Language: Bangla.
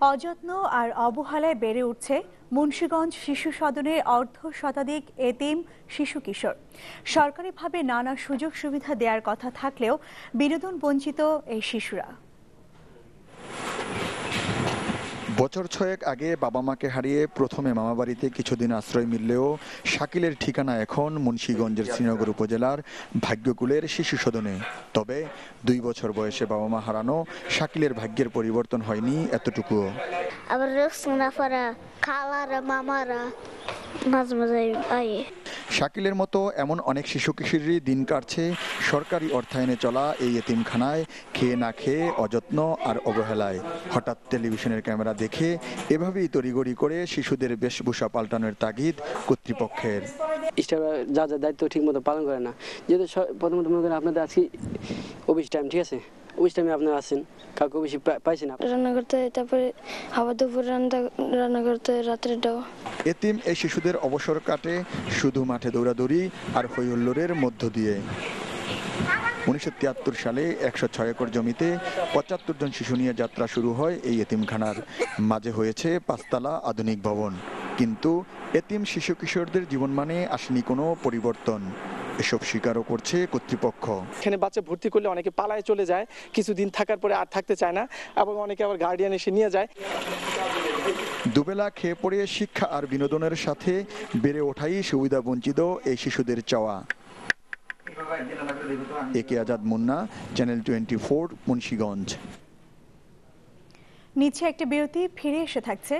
অযত্ন আর অবহেলায় বেড়ে উঠছে মুন্সিগঞ্জ শিশু সদনের অর্ধশতাধিক এতিম শিশু কিশোর। সরকারিভাবে নানা সুযোগ সুবিধা দেওয়ার কথা থাকলেও বিনোদন বঞ্চিত এই শিশুরা। বছর ছয়েক আগে বাবা মাকে হারিয়ে প্রথমে মামাবাড়িতে কিছুদিন আশ্রয় মিললেও শাকিলের ঠিকানা এখন মুন্সিগঞ্জের শ্রীনগর উপজেলার ভাগ্যকুলের শিশু সদনে। তবে 2 বছর বয়সে বাবা মা হারানো শাকিলের ভাগ্যের পরিবর্তন হয়নি এতটুকুও। আবার খালারা মামারা মাঝে মাঝে শাকিলের মতো এমন অনেক শিশু কিশোরী দিন কাটছে সরকারি অর্থায়নে চলা এই এতিমখানায়, খেয়ে না খেয়ে, অযত্ন আর অবহেলায়। হঠাৎ টেলিভিশনের ক্যামেরা দেখে এভাবেই তড়িগড়ি করে শিশুদের বেশভূষা পাল্টানোর তাগিদ কর্তৃপক্ষের। স্টাফরা যা যা দায়িত্ব ঠিক মতো পালন করে না। যেহেতু প্রথমত মনে করেন আপনাদের আজকে অফিস টাইম, ঠিক আছে, অফিস টাইমে আপনারা আসেন, কাউকে বেশি পাইছেন না রান্না করতে, তারপরে আবার দুপুর রান্না করতে, রাত্রেটাও। এতিম এই শিশুদের অবসর কাটে শুধু মাঠে দৌড়াদৌড়ি আর হইহুল্লোড়ের মধ্য দিয়ে। 1973 সালে 106 একর জমিতে 75 জন শিশু নিয়ে যাত্রা শুরু হয় এই এতিমখানার। মাঝে হয়েছে 5 তলা আধুনিক ভবন, কিন্তু এতিম শিশু কিশোরদের জীবনমানে আসেনি কোনো পরিবর্তন। এসব স্বীকারও করছে কর্তৃপক্ষ। এখানে বাচ্চা ভর্তি করলে অনেকে পালায় চলে যায়, কিছুদিন থাকার পরে আর থাকতে চায় না, এবং অনেকে আবার গার্ডিয়ান এসে নিয়ে যায়। দুবেলা খেয়ে পড়ে শিক্ষা আর বিনোদনের সাথে বেড়ে ওঠাই সুবিধা বঞ্চিত এই শিশুদের চাওয়া। একে আজাদ মুন্না, চ্যানেল 24, মুন্সিগঞ্জ। নিচে একটা বিরতি, ফিরে এসে থাকছে